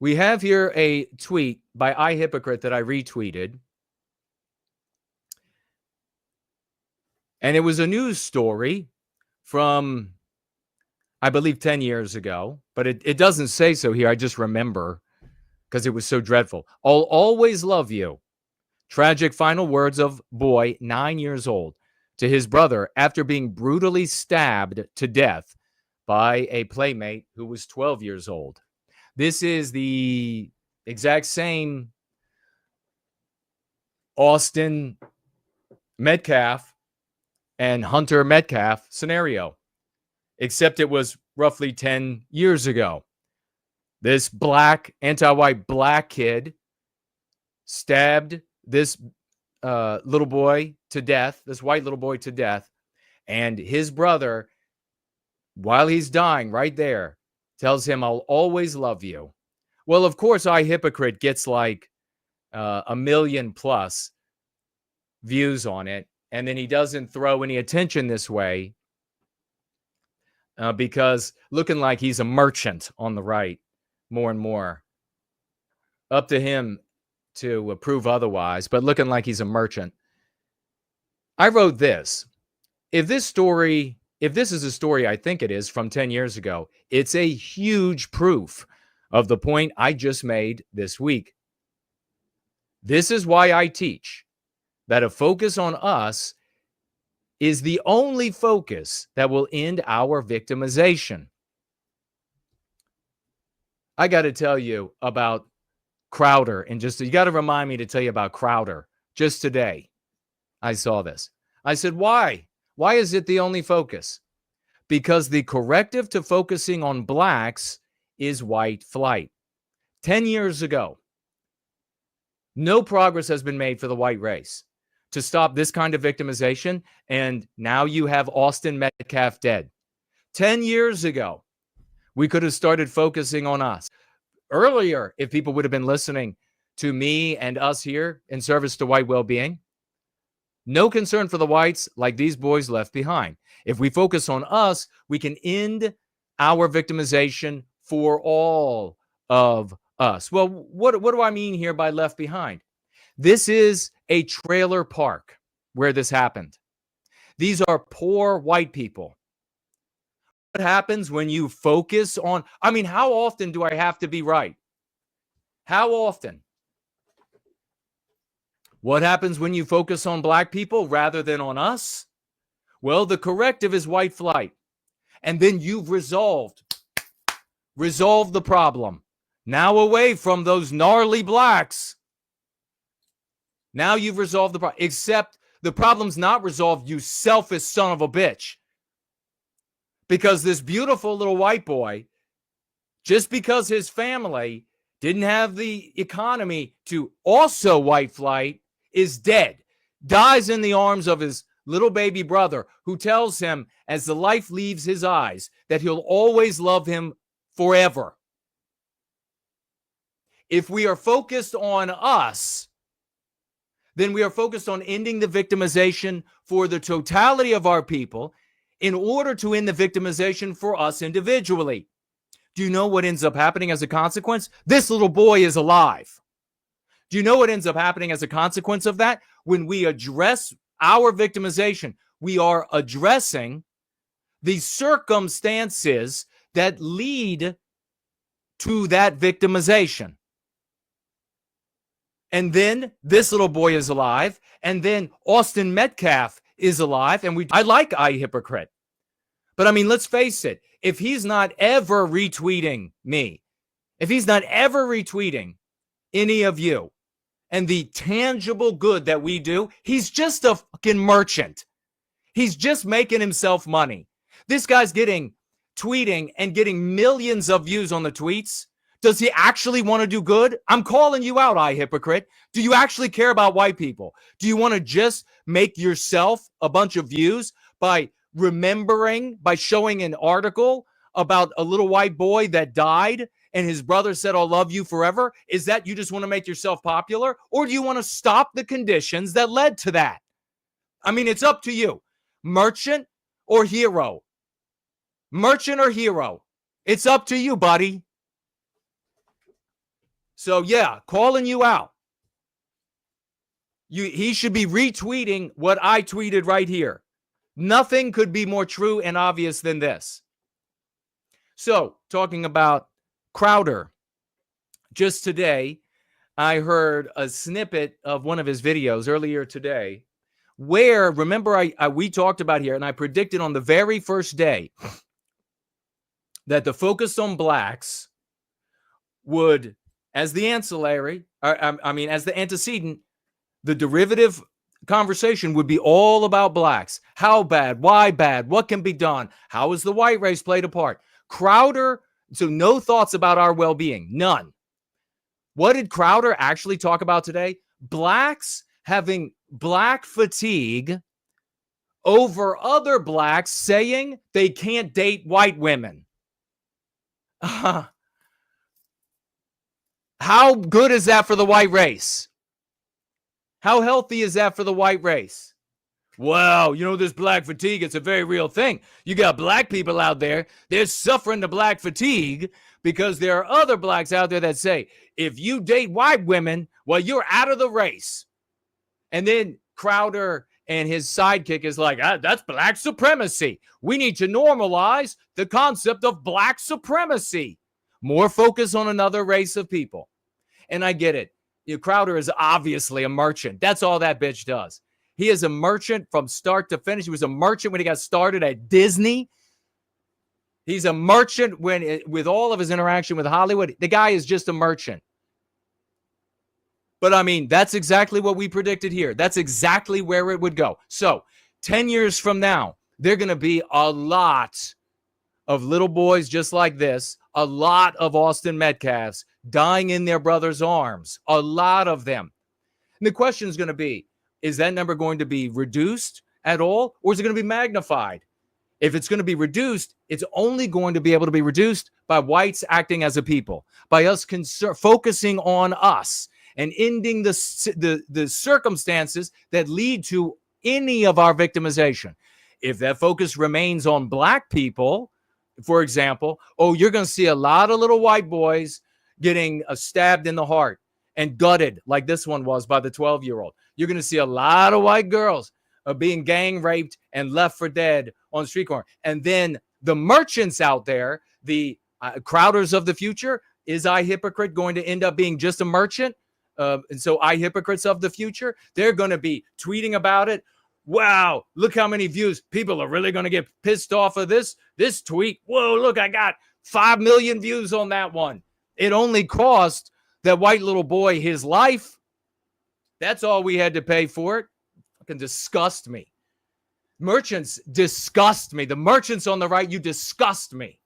We have here a tweet by iHypocrite that I retweeted. And it was a news story from, I believe, 10 years ago. But it doesn't say so here. I just remember because it was so dreadful. I'll always love you. Tragic final words of boy 9 years old to his brother after being brutally stabbed to death by a playmate who was 12 years old. This is the exact same Austin Metcalf and Hunter Metcalf scenario, except it was roughly 10 years ago. This black, anti-white black kid stabbed this little boy to death, this white little boy to death, and his brother, while he's dying right there, tells him, I'll always love you. Well, of course, iHypocrite gets like 1 million plus views on it, and then he doesn't throw any attention this way because looking like he's a merchant on the right more and more. Up to him to prove otherwise, but looking like he's a merchant. I wrote this. If this is a story I think it is from 10 years ago, it's a huge proof of the point I just made this week. This is why I teach that a focus on us is the only focus that will end our victimization. I got to tell you about Crowder, and you got to remind me to tell you about Crowder. Just today, I saw this. I said, why? Why is it the only focus? Because the corrective to focusing on blacks is white flight. 10 years ago, no progress has been made for the white race to stop this kind of victimization, and now you have Austin Metcalf dead. 10 years ago, we could have started focusing on us. Earlier, if people would have been listening to me and us here in service to white well-being, no concern for the whites like these boys left behind. If we focus on us, we can end our victimization for all of us. Well, what do I mean here by left behind? This is a trailer park where this happened. These are poor white people. What happens when you focus on, how often do I have to be right? How often? What happens when you focus on black people rather than on us? Well, the corrective is white flight. And then you've resolved the problem. Now away from those gnarly blacks. Now you've resolved the problem. Except the problem's not resolved, you selfish son of a bitch. Because this beautiful little white boy, just because his family didn't have the economy to also white flight, is dead, dies in the arms of his little baby brother, who tells him as the life leaves his eyes that he'll always love him forever. If we are focused on us, then we are focused on ending the victimization for the totality of our people in order to end the victimization for us individually. Do you know what ends up happening as a consequence? This little boy is alive. Do you know what ends up happening as a consequence of that? When we address our victimization, we are addressing the circumstances that lead to that victimization. And then this little boy is alive, and then Austin Metcalf is alive, and I like iHypocrite. But let's face it, if he's not ever retweeting me, if he's not ever retweeting any of you and the tangible good that we do, he's just a fucking merchant. He's just making himself money. This guy's tweeting and getting millions of views on the tweets. Does he actually want to do good? I'm calling you out, iHypocrite. Do you actually care about white people? Do you want to just make yourself a bunch of views by showing an article about a little white boy that died and his brother said, I'll love you forever? Is that you just want to make yourself popular? Or do you want to stop the conditions that led to that? It's up to you. Merchant or hero? Merchant or hero? It's up to you, buddy. So yeah, calling you out. He should be retweeting what I tweeted right here. Nothing could be more true and obvious than this. So, talking about Crowder, just today, I heard a snippet of one of his videos earlier today where, remember, we talked about here, and I predicted on the very first day that the focus on blacks would, as the ancillary, as the antecedent, the derivative conversation would be all about blacks. How bad? Why bad? What can be done? How is the white race played a part? Crowder, so no thoughts about our well-being. None. What did Crowder actually talk about today? Blacks having black fatigue over other blacks saying they can't date white women. How good is that for the white race? How healthy is that for the white race? Well, this black fatigue, it's a very real thing. You got black people out there, they're suffering the black fatigue because there are other blacks out there that say, if you date white women, well, you're out of the race. And then Crowder and his sidekick is like, that's black supremacy. We need to normalize the concept of black supremacy. More focus on another race of people. And I get it. Crowder is obviously a merchant. That's all that bitch does. He is a merchant from start to finish. He was a merchant when he got started at Disney. He's a merchant with all of his interaction with Hollywood. The guy is just a merchant. But that's exactly what we predicted here. That's exactly where it would go. So 10 years from now, there are going to be a lot of little boys just like this, a lot of Austin Metcalfs dying in their brother's arms, a lot of them. And the question is going to be, is that number going to be reduced at all, or is it going to be magnified? If it's going to be reduced, it's only going to be able to be reduced by whites acting as a people, by us focusing on us and ending the circumstances that lead to any of our victimization. If that focus remains on black people, for example, you're going to see a lot of little white boys getting stabbed in the heart and gutted like this one was by the 12-year-old. You're going to see a lot of white girls being gang raped and left for dead on the street corner. And then the merchants out there, the Crowders of the future, is I Hypocrite going to end up being just a merchant? And so I Hypocrites of the future, they're going to be tweeting about it. Wow, look how many views. People are really going to get pissed off of this tweet. Whoa, look, I got 5 million views on that one. It only cost that white little boy his life. That's all we had to pay for it. Fucking disgust me. Merchants disgust me. The merchants on the right, you disgust me.